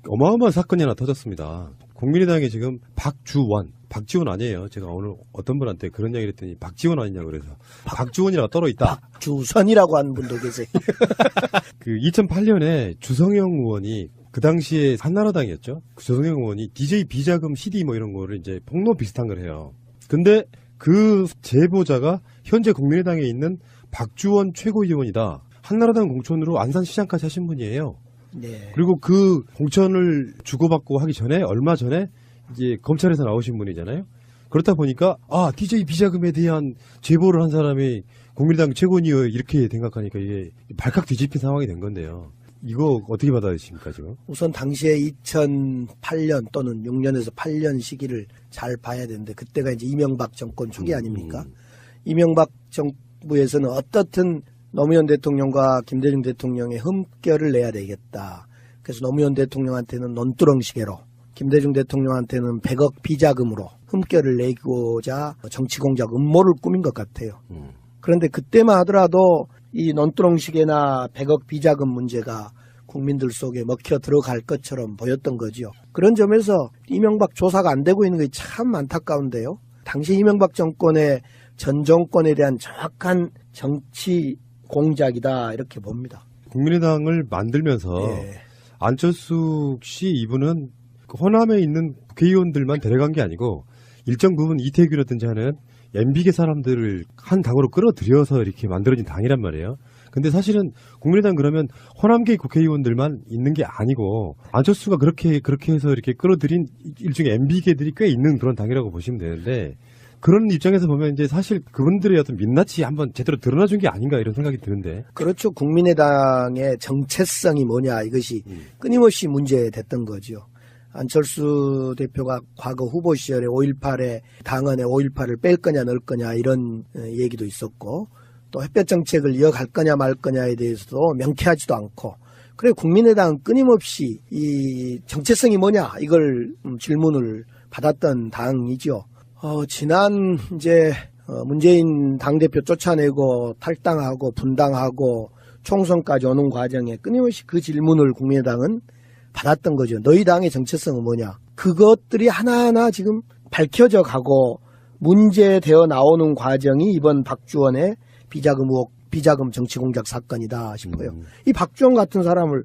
어마어마한 사건이 하나 터졌습니다. 국민의당이 지금 박지원 아니에요. 제가 오늘 어떤 분한테 그런 얘기를 했더니 박지원 아니냐고 그래서 박주원이라고 떨어 있다. 박주선이라고 하는 분도 계세요. 그 2008년에 주성영 의원이 그 당시에 한나라당이었죠. 그 주성영 의원이 DJ 비자금 CD 뭐 이런 거를 이제 폭로 비슷한 걸 해요. 근데 그 제보자가 현재 국민의당에 있는 박주원 최고위원이다. 한나라당 공천으로 안산시장까지 하신 분이에요. 네. 그리고 그 공천을 주고받고 하기 전에 얼마 전에 이제 검찰에서 나오신 분이잖아요. 그렇다 보니까 DJ 비자금에 대한 제보를 한 사람이 국민의당 최고위원 이렇게 생각하니까 이게 발칵 뒤집힌 상황이 된 건데요. 이거 어떻게 받아들이십니까 지금? 우선 당시에 2008년 또는 6년에서 8년 시기를 잘 봐야 되는데 그때가 이제 이명박 정권 초기 아닙니까? 이명박 정부에서는 어떻든 노무현 대통령과 김대중 대통령의 흠결을 내야 되겠다. 그래서 노무현 대통령한테는 논두렁시계로, 김대중 대통령한테는 100억 비자금으로 흠결을 내고자 정치공작 음모를 꾸민 것 같아요. 그런데 그때만 하더라도 이 논두렁시계나 100억 비자금 문제가 국민들 속에 먹혀 들어갈 것처럼 보였던 거죠. 그런 점에서 이명박 조사가 안 되고 있는 게 참 안타까운데요. 당시 이명박 정권의 전 정권에 대한 정확한 정치 공작이다 이렇게 봅니다. 국민의당을 만들면서 예. 안철수 씨 이분은 호남에 있는 국회의원들만 데려간 게 아니고 일정 부분 이태규라든지 하는 MB계 사람들을 한 당으로 끌어들여서 이렇게 만들어진 당이란 말이에요. 근데 사실은 국민의당 그러면 호남계 국회의원들만 있는 게 아니고 안철수가 그렇게 해서 이렇게 끌어들인 일종의 MB계들이 꽤 있는 그런 당이라고 보시면 되는데 그런 입장에서 보면 이제 사실 그분들의 어떤 민낯이 한번 제대로 드러나준 게 아닌가 이런 생각이 드는데. 그렇죠. 국민의당의 정체성이 뭐냐 이것이 끊임없이 문제됐던 거죠. 안철수 대표가 과거 후보 시절에 5.18에 당헌에 5.18을 뺄 거냐 넣을 거냐 이런 얘기도 있었고 또 햇볕 정책을 이어갈 거냐 말 거냐에 대해서도 명쾌하지도 않고 그래 국민의당은 끊임없이 이 정체성이 뭐냐 이걸 질문을 받았던 당이죠. 지난 이제 문재인 당대표 쫓아내고 탈당하고 분당하고 총선까지 오는 과정에 끊임없이 그 질문을 국민의당은 받았던 거죠. 너희 당의 정체성은 뭐냐. 그것들이 하나하나 지금 밝혀져 가고 문제되어 나오는 과정이 이번 박주원의 비자금 의혹, 비자금 정치공작 사건이다 싶어요. 이 박주원 같은 사람을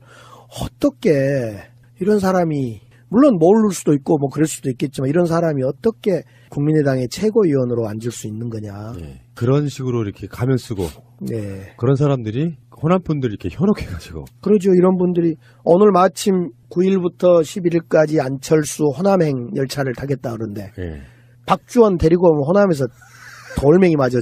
어떻게 이런 사람이 물론 모를 수도 있고 뭐 그럴 수도 있겠지만 이런 사람이 어떻게 국민의당의 최고위원으로 앉을 수 있는 거냐. 네. 그런 식으로 이렇게 가면 쓰고 네. 그런 사람들이 호남 분들 이렇게 현혹해가지고 그러죠. 이런 분들이 오늘 마침 9일부터 11일까지 안철수 호남행 열차를 타겠다 그러는데 네. 박주원 데리고 오면 호남에서 돌멩이 맞아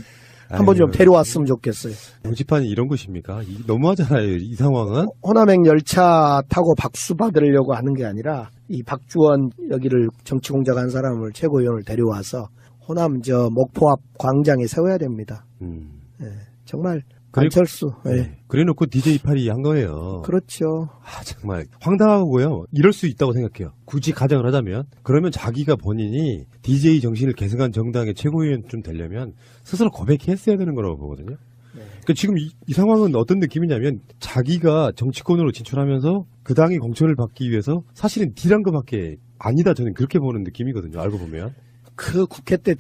한번 좀 데려왔으면 좋겠어요. 정치판이 이런 것입니까? 너무하잖아요. 이 상황은. 호남행 열차 타고 박수 받으려고 하는 게 아니라 이 박주원 여기를 정치 공작한 사람을 최고위원을 데려와서 호남 목포 앞 광장에 세워야 됩니다. 네, 정말 안철수. 네. 그래놓고 DJ 파리 한 거예요. 그렇죠. 정말 황당하고요. 이럴 수 있다고 생각해요. 굳이 가정을 하자면 그러면 자기가 본인이 DJ 정신을 계승한 정당의 최고위원쯤 되려면 스스로 고백했어야 되는 거라고 보거든요. 네. 그러니까 지금 이 상황은 어떤 느낌이냐면 자기가 정치권으로 진출하면서 그 당의 공천을 받기 위해서 사실은 딜한 것밖에 아니다. 저는 그렇게 보는 느낌이거든요. 알고 보면. 그 국회 때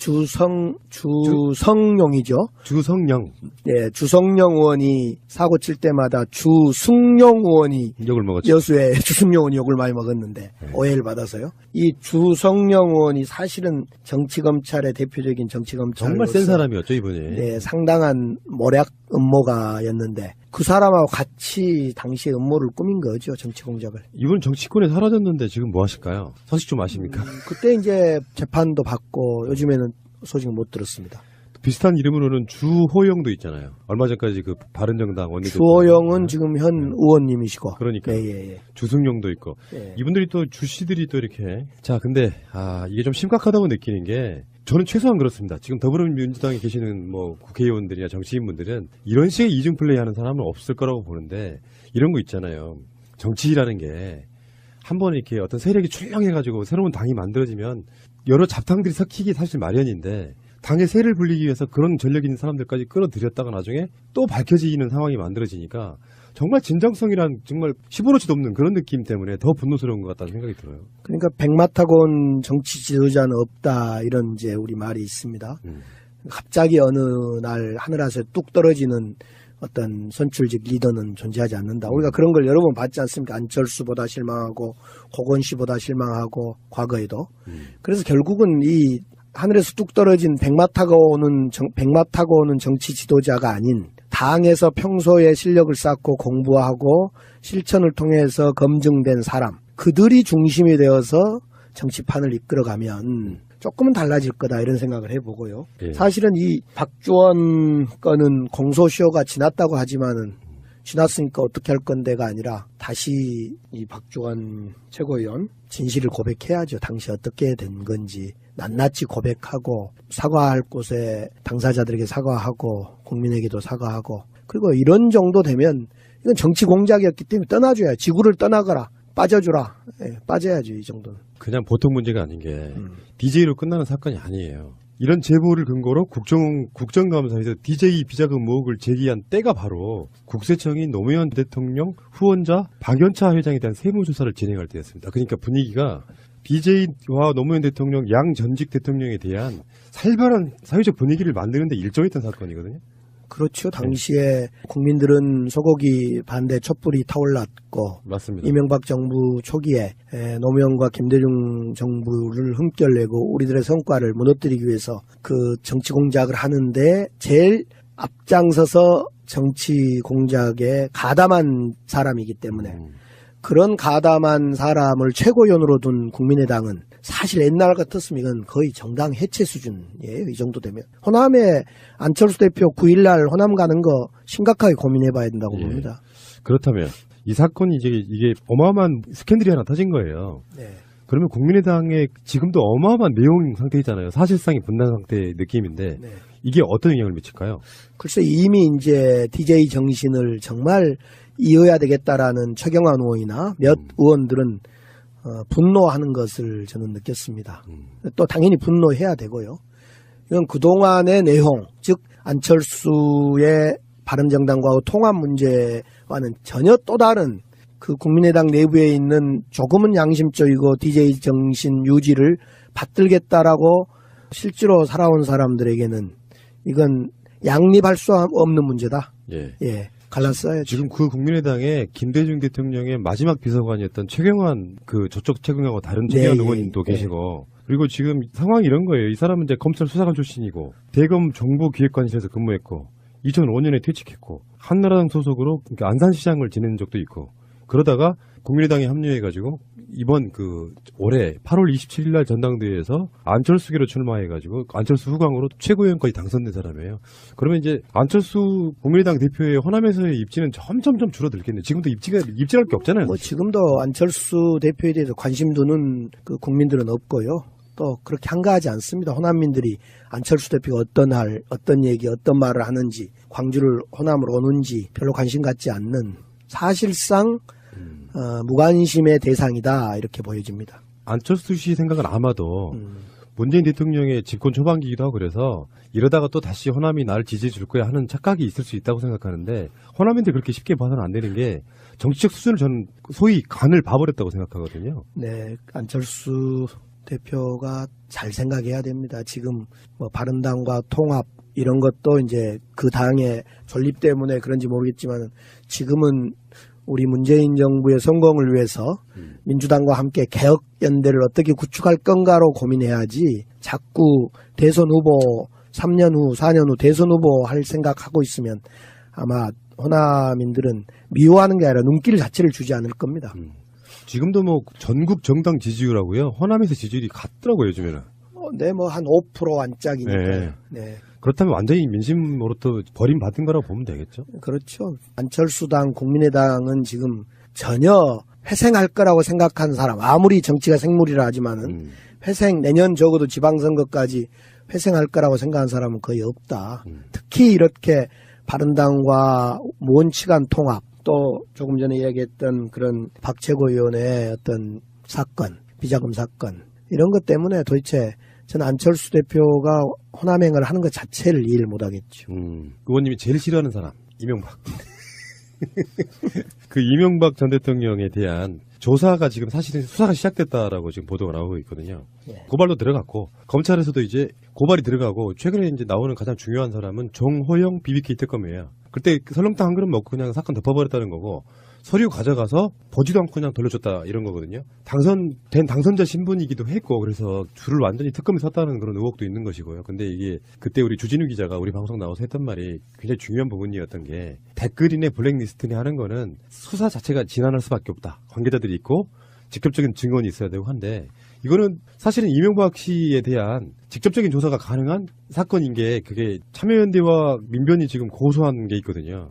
주성용이죠. 주성영. 예, 주성영 의원이 사고 칠 때마다 주승용 의원이 욕을 먹었죠. 여수에 주승용 의원이 욕을 많이 먹었는데 네. 오해를 받아서요. 이 주성영 의원이 사실은 정치검찰의 대표적인 정치검찰 정말 센 사람이었죠 이분이. 네, 상당한 모략 음모가였는데 그 사람하고 같이 당시에 음모를 꾸민 거죠. 정치 공작을. 이분 정치권에 사라졌는데 지금 뭐 하실까요? 소식 좀 아십니까? 그때 이제 재판도 받고 요즘에는 소식 못 들었습니다. 비슷한 이름으로는 주호영도 있잖아요. 얼마 전까지 그 바른정당 원내대표. 주호영은 지금 현 의원님이시고. 그러니까. 예. 주승용도 있고. 예. 이분들이 또 주씨들이 또 이렇게. 자, 근데 이게 좀 심각하다고 느끼는 게 저는 최소한 그렇습니다. 지금 더불어민주당에 계시는 뭐 국회의원들이나 정치인분들은 이런 식의 이중 플레이하는 사람은 없을 거라고 보는데 이런 거 있잖아요. 정치라는 게 한번 이렇게 어떤 세력이 출렁해가지고 새로운 당이 만들어지면 여러 잡탕들이 섞이기 사실 마련인데 당의 세를 불리기 위해서 그런 전력 있는 사람들까지 끌어들였다가 나중에 또 밝혀지는 상황이 만들어지니까 정말 진정성이란 정말 15로치도 없는 그런 느낌 때문에 더 분노스러운 것 같다는 생각이 들어요. 그러니까 백마 타고 온 정치 지도자는 없다 이런 이제 우리 말이 있습니다. 갑자기 어느 날 하늘에서 뚝 떨어지는 어떤 선출직 리더는 존재하지 않는다. 우리가 그런 걸 여러 번 봤지 않습니까? 안철수보다 실망하고 고건 씨보다 실망하고 과거에도. 그래서 결국은 이 하늘에서 뚝 떨어진 백마 타고 오는 정치 지도자가 아닌 당에서 평소에 실력을 쌓고 공부하고 실천을 통해서 검증된 사람, 그들이 중심이 되어서 정치판을 이끌어가면 조금은 달라질 거다 이런 생각을 해보고요. 예. 사실은 이 박주원 건은 공소시효가 지났다고 하지만은 지났으니까 어떻게 할 건데가 아니라 다시 이 박주원 최고위원 진실을 고백해야죠. 당시 어떻게 된 건지 낱낱이 고백하고 사과할 곳에 당사자들에게 사과하고 국민에게도 사과하고 그리고 이런 정도 되면 이건 정치 공작이었기 때문에 떠나줘야 지구를 떠나거라. 빠져주라. 예, 빠져야죠. 이 정도는. 그냥 보통 문제가 아닌 게 DJ로 끝나는 사건이 아니에요. 이런 제보를 근거로 국정감사에서 DJ 비자금 의혹을 제기한 때가 바로 국세청이 노무현 대통령 후원자 박연차 회장에 대한 세무조사를 진행할 때였습니다. 그러니까 분위기가 DJ와 노무현 대통령 양 전직 대통령에 대한 살벌한 사회적 분위기를 만드는 데 일조했던 사건이거든요. 그렇죠. 당시에 국민들은 소고기 반대 촛불이 타올랐고 맞습니다. 이명박 정부 초기에 노무현과 김대중 정부를 흠결내고 우리들의 성과를 무너뜨리기 위해서 그 정치 공작을 하는데 제일 앞장서서 정치 공작에 가담한 사람이기 때문에 그런 가담한 사람을 최고위원으로 둔 국민의당은 사실 옛날 같았으면 이건 거의 정당 해체 수준이에요. 이 정도 되면. 호남에 안철수 대표 9일날 호남 가는 거 심각하게 고민해봐야 된다고 봅니다. 그렇다면 이 사건이 이게 어마어마한 스캔들이 하나 터진 거예요. 네. 그러면 국민의당에 지금도 어마어마한 내용 상태이잖아요. 사실상의 분단 상태의 느낌인데 네. 이게 어떤 영향을 미칠까요? 글쎄 이미 이제 DJ 정신을 정말 이어야 되겠다라는 최경환 의원이나 몇 의원들은 분노하는 것을 저는 느꼈습니다. 또 당연히 분노해야 되고요. 이건 그동안의 내용, 즉 안철수의 바른정당과의 통합 문제와는 전혀 또 다른 그 국민의당 내부에 있는 조금은 양심적이고 DJ 정신 유지를 받들겠다라고 실제로 살아온 사람들에게는 이건 양립할 수 없는 문제다. 예. 갈랐어요. 지금 그 국민의당에 김대중 대통령의 마지막 비서관이었던 최경환 저쪽 최경환하고 다른 최경환 의원님도 계시고 그리고 지금 상황이 이런 거예요. 이 사람은 이제 검찰 수사관 출신이고 대검 정보기획관실에서 근무했고 2005년에 퇴직했고 한나라당 소속으로 안산시장을 지낸 적도 있고 그러다가 국민의당에 합류해가지고 이번 올해 8월 27일 날 전당대회에서 안철수계로 출마해가지고 안철수 후광으로 최고위원까지 당선된 사람이에요. 그러면 이제 안철수 국민의당 대표의 호남에서의 입지는 점점점 줄어들겠네요. 지금도 입지할 게 없잖아요. 뭐 지금도 안철수 대표에 대해서 관심 두는 그 국민들은 없고요. 또 그렇게 한가하지 않습니다. 호남민들이 안철수 대표가 어떤 얘기, 어떤 말을 하는지, 광주를 호남으로 오는지 별로 관심 갖지 않는 사실상 무관심의 대상이다 이렇게 보여집니다. 안철수 씨 생각은 아마도 문재인 대통령의 집권 초반기이기도 하고 그래서 이러다가 또 다시 호남이 나를 지지해 줄 거야 하는 착각이 있을 수 있다고 생각하는데 호남인들 그렇게 쉽게 봐서는 안 되는 게 정치적 수준을 저는 소위 간을 봐버렸다고 생각하거든요. 네, 안철수 대표가 잘 생각해야 됩니다. 지금 뭐 바른당과 통합 이런 것도 이제 그 당의 존립 때문에 그런지 모르겠지만 지금은 우리 문재인 정부의 성공을 위해서 민주당과 함께 개혁연대를 어떻게 구축할 건가로 고민해야지 자꾸 대선 후보 3년 후 4년 후 대선 후보 할 생각하고 있으면 아마 호남인들은 미워하는 게 아니라 눈길 자체를 주지 않을 겁니다. 지금도 뭐 전국 정당 지지율하고요. 호남에서 지지율이 같더라고요, 요즘에는. 네, 뭐 한 5% 안짝이니까요. 네. 그렇다면 완전히 민심으로부터 버림받은 거라고 보면 되겠죠? 그렇죠. 안철수당, 국민의당은 지금 전혀 회생할 거라고 생각한 사람, 아무리 정치가 생물이라 하지만은 내년 적어도 지방선거까지 회생할 거라고 생각한 사람은 거의 없다. 특히 이렇게 바른당과 무언치간 통합, 또 조금 전에 이야기했던 그런 박 최고위원의 어떤 사건, 비자금 사건, 이런 것 때문에 도대체 저는 안철수 대표가 호남행을 하는 것 자체를 이해를 못하겠죠. 의원님이 제일 싫어하는 사람 이명박. 그 이명박 전 대통령에 대한 조사가 지금 사실은 수사가 시작됐다라고 지금 보도가 나오고 있거든요. 예. 고발도 들어갔고 검찰에서도 이제 고발이 들어가고 최근에 이제 나오는 가장 중요한 사람은 정호영 BBK 특검이에요. 그때 설렁탕 한 그릇 먹고 그냥 사건 덮어버렸다는 거고 서류 가져가서 보지도 않고 그냥 돌려줬다 이런 거거든요. 당선된 당선자 신분이기도 했고 그래서 줄을 완전히 특검에 섰다는 그런 의혹도 있는 것이고요. 근데 이게 그때 우리 주진우 기자가 우리 방송 나와서 했던 말이 굉장히 중요한 부분이었던 게 댓글이네 블랙리스트네 하는 거는 수사 자체가 진행할 수밖에 없다. 관계자들이 있고 직접적인 증언이 있어야 되고 한데 이거는 사실은 이명박 씨에 대한 직접적인 조사가 가능한 사건인 게 그게 참여연대와 민변이 지금 고소한 게 있거든요.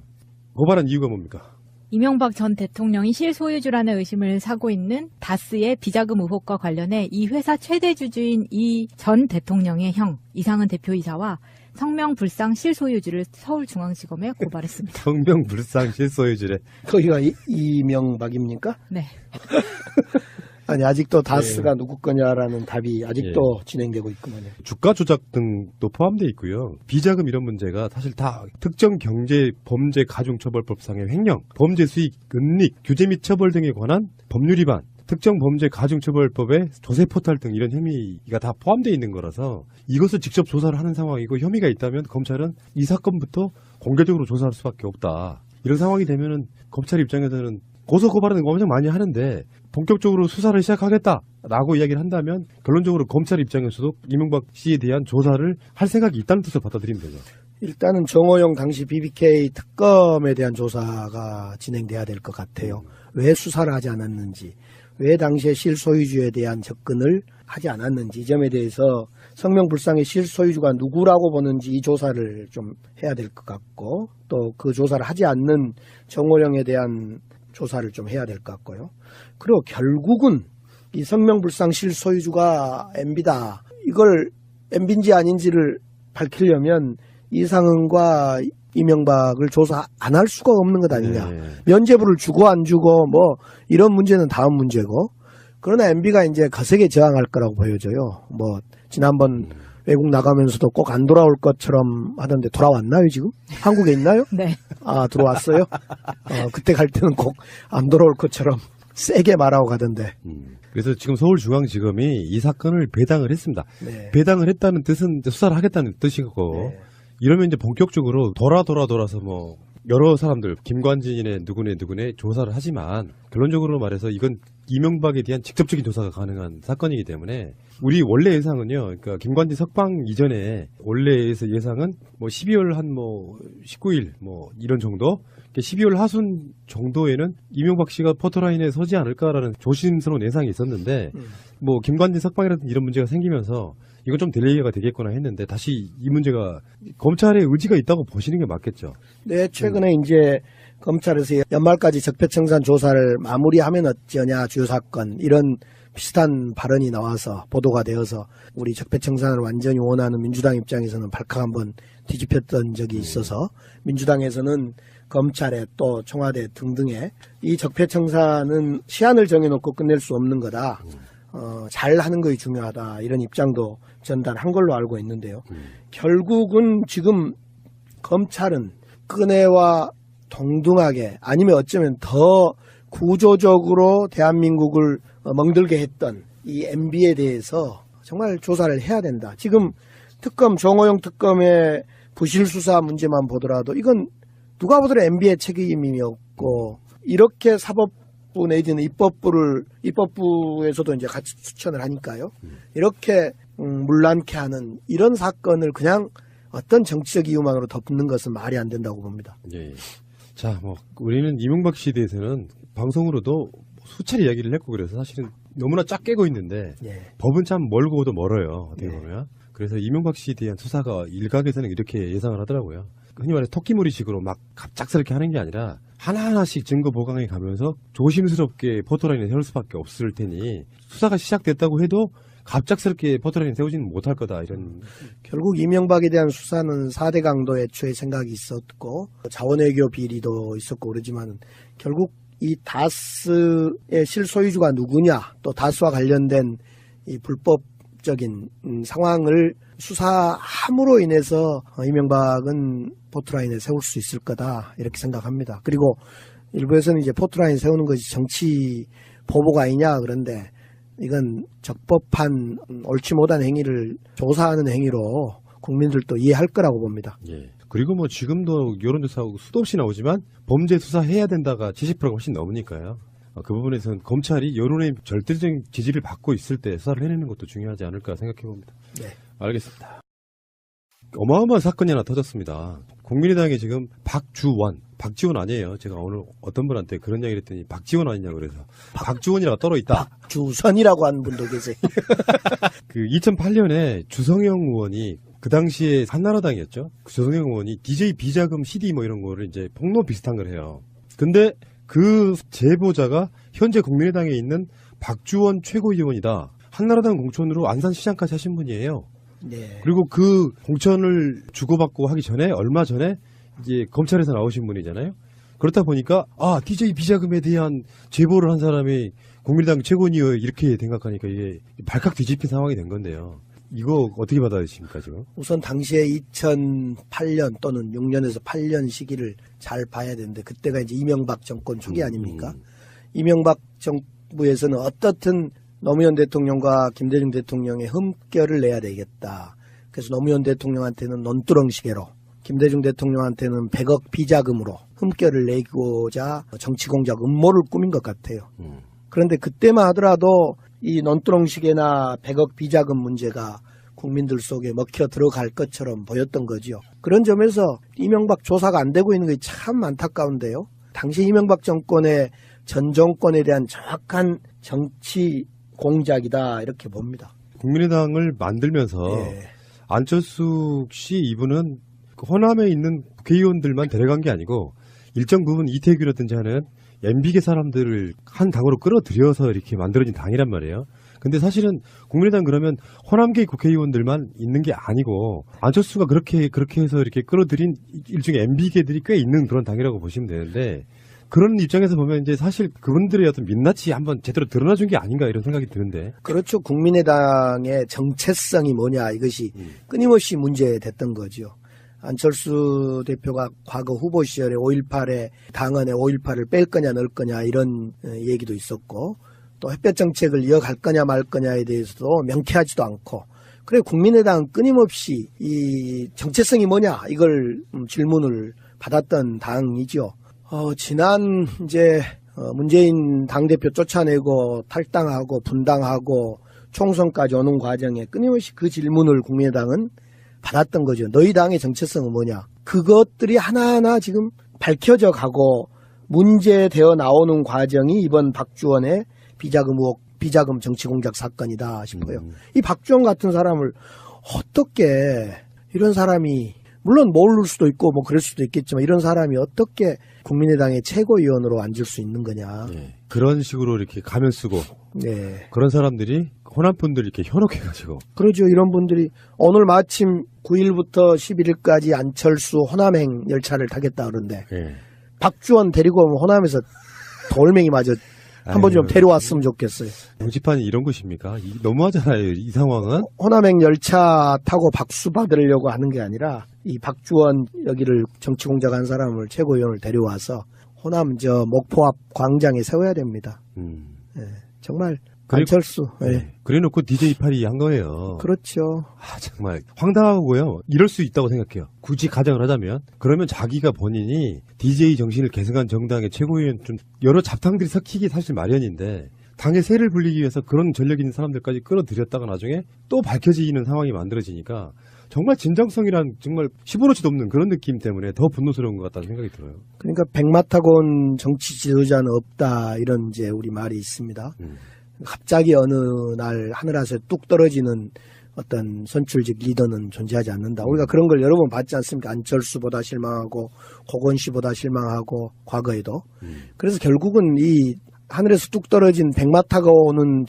고발한 이유가 뭡니까? 이명박 전 대통령이 실소유주라는 의심을 사고 있는 다스의 비자금 의혹과 관련해 이 회사 최대 주주인 이 전 대통령의 형 이상은 대표이사와 성명불상 실소유주를 서울중앙지검에 고발했습니다. 성명불상 실소유주래. 거기가 이명박입니까? 네. 아니 아직도 다스가 누구 거냐라는 답이 아직도 진행되고 있구만요. 주가 조작 등도 포함되어 있고요. 비자금 이런 문제가 사실 다 특정 경제 범죄 가중처벌법상의 횡령, 범죄 수익, 은닉, 규제 및 처벌 등에 관한 법률 위반, 특정 범죄 가중처벌법의 조세 포탈 등 이런 혐의가 다 포함되어 있는 거라서 이것을 직접 조사를 하는 상황이고 혐의가 있다면 검찰은 이 사건부터 공개적으로 조사할 수밖에 없다. 이런 상황이 되면은 검찰 입장에서는 고소 고발은 엄청 많이 하는데 본격적으로 수사를 시작하겠다라고 이야기를 한다면 결론적으로 검찰 입장에서도 이명박 씨에 대한 조사를 할 생각이 있다는 뜻을 받아들이면 되죠. 일단은 정호영 당시 BBK 특검에 대한 조사가 진행돼야 될 것 같아요. 왜 수사를 하지 않았는지, 왜 당시에 실소유주에 대한 접근을 하지 않았는지, 이 점에 대해서 성명불상의 실소유주가 누구라고 보는지 이 조사를 좀 해야 될 것 같고, 또 그 조사를 하지 않는 정호영에 대한 조사를 좀 해야 될 것 같고요. 그리고 결국은 이 성명불상 실소유주가 MB다. 이걸 MB인지 아닌지를 밝히려면 이상은과 이명박을 조사 안 할 수가 없는 것 아니냐. 네. 면죄부를 주고 안 주고 뭐 이런 문제는 다음 문제고. 그러나 MB가 이제 거세게 저항할 거라고 보여져요. 뭐 지난번 외국 나가면서도 꼭 안 돌아올 것처럼 하던데 돌아왔나요 지금? 한국에 있나요? 네. 아 들어왔어요? 그때 갈 때는 꼭 안 돌아올 것처럼 세게 말하고 가던데. 그래서 지금 서울중앙지검이 이 사건을 배당을 했습니다. 네. 배당을 했다는 뜻은 이제 수사를 하겠다는 뜻이고 네. 이러면 이제 본격적으로 돌아서 뭐 여러 사람들 김관진의 누구네 조사를 하지만 결론적으로 말해서 이건 이명박에 대한 직접적인 조사가 가능한 사건이기 때문에 우리 원래 예상은요. 그러니까 김관진 석방 이전에 원래에서 예상은 뭐 12월 한 뭐 19일 뭐 이런 정도 12월 하순 정도에는 이명박 씨가 포토라인에 서지 않을까라는 조심스러운 예상이 있었는데 뭐 김관진 석방이라든지 이런 문제가 생기면서 이건 좀 딜레이가 되겠구나 했는데 다시 이 문제가 검찰의 의지가 있다고 보시는 게 맞겠죠. 네, 최근에 이제 검찰에서 연말까지 적폐청산 조사를 마무리하면 어쩌냐 주요 사건 이런 비슷한 발언이 나와서 보도가 되어서 우리 적폐청산을 완전히 원하는 민주당 입장에서는 발칵 한번 뒤집혔던 적이 있어서 민주당에서는 검찰에 또 청와대 등등에 이 적폐청산은 시한을 정해놓고 끝낼 수 없는 거다. 잘 하는 것이 중요하다. 이런 입장도 전달한 걸로 알고 있는데요. 결국은 지금 검찰은 끈해와 동등하게 아니면 어쩌면 더 구조적으로 대한민국을 멍들게 했던 이 MB에 대해서 정말 조사를 해야 된다. 지금 특검 정호영 특검의 부실 수사 문제만 보더라도 이건 누가 보더라도 MB의 책임이었고 이렇게 사법부 내지는 입법부에서도 이제 같이 추천을 하니까요. 이렇게 물란케 하는 이런 사건을 그냥 어떤 정치적 이유만으로 덮는 것은 말이 안 된다고 봅니다. 예. 자, 뭐 우리는 이명박 씨에 대해서는 방송으로도 수차례 이야기를 했고 그래서 사실은 너무나 쫙 깨고 있는데 예. 법은 참 멀고도 멀어요. 어떻게 네. 보면. 그래서 이명박 씨에 대한 수사가 일각에서는 이렇게 예상을 하더라고요. 흔히 말해 토끼머리식으로 막 갑작스럽게 하는 게 아니라 하나하나씩 증거 보강해 가면서 조심스럽게 포토라인에 세울 수밖에 없을 테니 수사가 시작됐다고 해도 갑작스럽게 포토라인에 세우지는 못할 거다 이런. 결국 이명박에 대한 수사는 4대 강도 애초에 생각이 있었고 자원외교 비리도 있었고 그러지만 결국 이 다스의 실소유주가 누구냐 또 다스와 관련된 이 불법적인 상황을 수사함으로 인해서 이명박은 포트라인에 세울 수 있을 거다 이렇게 생각합니다. 그리고 일부에서는 이제 포트라인 세우는 것이 정치 보복 아니냐 그런데 이건 적법한 옳지 못한 행위를 조사하는 행위로 국민들도 이해할 거라고 봅니다. 예. 그리고 뭐 지금도 여론조사하고 수도 없이 나오지만 범죄 수사해야 된다가 70%가 훨씬 넘으니까요. 그 부분에서는 검찰이 여론의 절대적인 지지를 받고 있을 때 수사를 해내는 것도 중요하지 않을까 생각해 봅니다. 네. 알겠습니다. 어마어마한 사건이 하나 터졌습니다. 국민의당에 지금 박지원 아니에요. 제가 오늘 어떤 분한테 그런 이야기를 했더니 박지원 아니냐고 그래서 박주원이라고 떨어 있다. 박주선이라고 하는 분도 계세요. 그 2008년에 주성영 의원이 그 당시에 한나라당이었죠. 그 주성영 의원이 DJ 비자금 CD 뭐 이런 거를 이제 폭로 비슷한 걸 해요. 근데 그 제보자가 현재 국민의당에 있는 박주원 최고위원이다. 한나라당 공천으로 안산시장까지 하신 분이에요. 네. 그리고 그 공천을 주고받고 하기 전에 얼마 전에 이제 검찰에서 나오신 분이잖아요. 그렇다 보니까 DJ 비자금에 대한 제보를 한 사람이 국민의당 최고위원 이렇게 생각하니까 이게 발칵 뒤집힌 상황이 된 건데요. 이거 어떻게 받아들이십니까 지금? 우선 당시에 2008년 또는 6년에서 8년 시기를 잘 봐야 되는데 그때가 이제 이명박 정권 초기 아닙니까? 이명박 정부에서는 어떻든 노무현 대통령과 김대중 대통령의 흠결을 내야 되겠다. 그래서 노무현 대통령한테는 논두렁시계로 김대중 대통령한테는 100억 비자금으로 흠결을 내고자 정치공작 음모를 꾸민 것 같아요. 그런데 그때만 하더라도 이 논두렁시계나 100억 비자금 문제가 국민들 속에 먹혀 들어갈 것처럼 보였던 거죠. 그런 점에서 이명박 조사가 안 되고 있는 게 참 안타까운데요. 당시 이명박 정권의 전 정권에 대한 정확한 정치 공작이다 이렇게 봅니다. 국민의당을 만들면서 예. 안철수 씨 이분은 호남에 있는 국회의원들만 데려간 게 아니고 일정 부분 이태규라든지 하는 MB계 사람들을 한 당으로 끌어들여서 이렇게 만들어진 당이란 말이에요. 근데 사실은 국민의당 그러면 호남계 국회의원들만 있는 게 아니고 안철수가 그렇게 해서 이렇게 끌어들인 일종의 MB계들이 꽤 있는 그런 당이라고 보시면 되는데 그런 입장에서 보면 이제 사실 그분들의 어떤 민낯이 한번 제대로 드러나준 게 아닌가 이런 생각이 드는데. 그렇죠. 국민의당의 정체성이 뭐냐 이것이 끊임없이 문제됐던 거죠. 안철수 대표가 과거 후보 시절에 5.18에 당헌에 5.18을 뺄 거냐 넣을 거냐 이런 얘기도 있었고 또 햇볕 정책을 이어갈 거냐 말 거냐에 대해서도 명쾌하지도 않고 그래 국민의당은 끊임없이 이 정체성이 뭐냐 이걸 질문을 받았던 당이죠. 지난 이제 문재인 당대표 쫓아내고 탈당하고 분당하고 총선까지 오는 과정에 끊임없이 그 질문을 국민의당은 받았던 거죠. 너희 당의 정체성은 뭐냐. 그것들이 하나하나 지금 밝혀져 가고 문제되어 나오는 과정이 이번 박주원의 비자금 의혹, 비자금 정치공작 사건이다 싶어요. 이 박주원 같은 사람을 어떻게 이런 사람이 물론 모를 수도 있고 뭐 그럴 수도 있겠지만 이런 사람이 어떻게 국민의당의 최고위원으로 앉을 수 있는 거냐. 네. 그런 식으로 이렇게 가면 쓰고 네. 그런 사람들이 호남 분들이 이렇게 현혹해가지고 그러죠. 이런 분들이 오늘 마침 9일부터 11일까지 안철수 호남행 열차를 타겠다 그러는데 네. 박주원 데리고 오면 호남에서 돌멩이마저 한번 좀 데려왔으면 좋겠어요. 정치판이 이런 것입니까? 너무하잖아요. 이 상황은. 호남행 열차 타고 박수 받으려고 하는 게 아니라 이 박주원 여기를 정치 공작한 사람을 최고위원을 데려와서 호남 저 목포 앞 광장에 세워야 됩니다. 네, 정말 안철수. 네. 그래놓고 DJ 팔이 한 거예요. 그렇죠. 정말 황당하고요. 이럴 수 있다고 생각해요. 굳이 가정을 하자면 그러면 자기가 본인이 DJ 정신을 계승한 정당의 최고위원 좀 여러 잡탕들이 섞이기 사실 마련인데 당의 세를 불리기 위해서 그런 전력 있는 사람들까지 끌어들였다가 나중에 또 밝혀지는 상황이 만들어지니까 정말 진정성이란 정말 시보로치도 없는 그런 느낌 때문에 더 분노스러운 것 같다는 생각이 들어요. 그러니까 백마타곤 정치 지도자는 없다 이런 이제 우리 말이 있습니다. 갑자기 어느 날 하늘에서 뚝 떨어지는 어떤 선출직 리더는 존재하지 않는다. 우리가 그런 걸 여러 번 봤지 않습니까? 안철수보다 실망하고 고건 씨보다 실망하고 과거에도. 그래서 결국은 이 하늘에서 뚝 떨어진 백마 타고 오는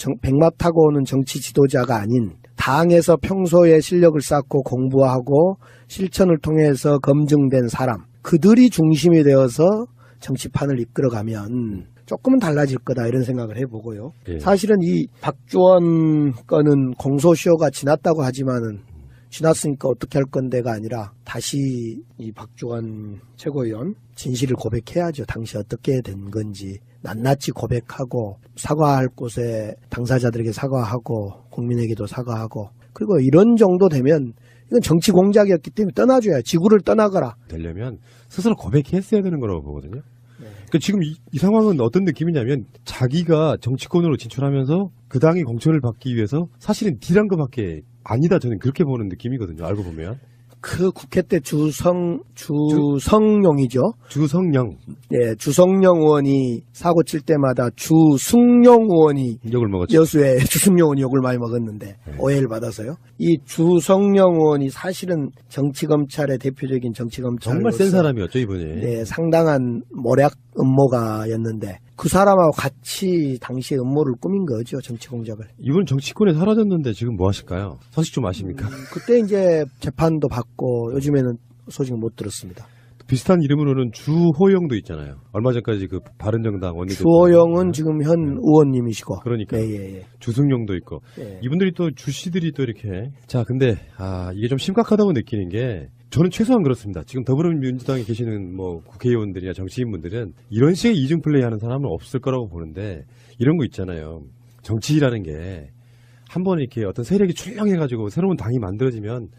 정치 지도자가 아닌 당에서 평소에 실력을 쌓고 공부하고 실천을 통해서 검증된 사람 그들이 중심이 되어서 정치판을 이끌어가면 조금은 달라질 거다 이런 생각을 해보고요. 예. 사실은 이 박주원 건은 공소시효가 지났다고 하지만은 지났으니까 어떻게 할 건데가 아니라 다시 이 박주환 최고위원 진실을 고백해야죠. 당시 어떻게 된 건지 낱낱이 고백하고 사과할 곳에 당사자들에게 사과하고 국민에게도 사과하고 그리고 이런 정도 되면 이건 정치 공작이었기 때문에 떠나줘야 지구를 떠나거라. 되려면 스스로 고백했어야 되는 거라고 보거든요. 네. 그러니까 지금 이 상황은 어떤 느낌이냐면 자기가 정치권으로 진출하면서 그 당의 공천을 받기 위해서 사실은 딜한 것밖에 아니다 저는 그렇게 보는 느낌이거든요. 알고 보면. 그 국회 때 주성용이죠. 주성영 예, 주성용 의원이 사고 칠 때마다 주승용 의원이 욕을 먹었죠. 여수에 주승용 의원이 욕을 많이 먹었는데 네. 오해를 받아서요. 이 주성용 의원이 사실은 정치검찰의 대표적인 정치검찰 정말 센 사람이었죠 이분이. 네, 상당한 모략 음모가였는데 그 사람하고 같이 당시에 음모를 꾸민 거죠. 정치 공작을. 이분 정치권에 사라졌는데 지금 뭐 하실까요? 소식 좀 아십니까? 그때 이제 재판도 받고 요즘에는 소식 못 들었습니다. 비슷한 이름으로는 주호영도 있잖아요. 얼마 전까지 그 바른정당 원내대표. 주호영은 지금 현 의원님이시고. 그러니까 예. 주승용도 있고 예. 이분들이 또 주씨들이 또 이렇게 자 근데 이게 좀 심각하다고 느끼는 게 저는 최소한 그렇습니다. 지금 더불어민주당에 계시는 뭐 국회의원들이나 정치인분들은 이런 식의 이중 플레이하는 사람은 없을 거라고 보는데 이런 거 있잖아요. 정치라는 게 한 번 이렇게 어떤 세력이 출렁해가지고 새로운 당이 만들어지면